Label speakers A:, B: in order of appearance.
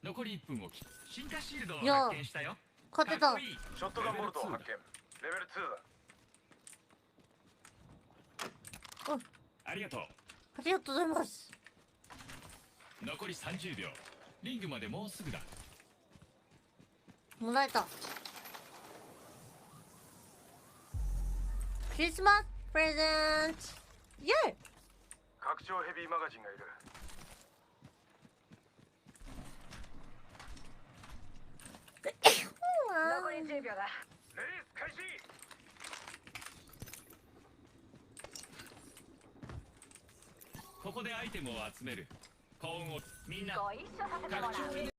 A: 残り1分を切る。進化シールドを
B: いや
A: 発見したよ。
B: 勝てた。
A: かっこいい。
C: ショットガンボルトを発見。レベル2だ。
A: ありがとう。
B: ありがとうございます。
A: 残り30秒。リングまでもうすぐだ。
B: もらえた。クリスマスプレゼント。イエーイ。
C: 拡張ヘビーマガジンがいる。
D: 残り10秒だ。
C: レース開始。
A: ここでアイテムを集める。幸運をみんな
D: ご一緒させてもらう。
A: 拡張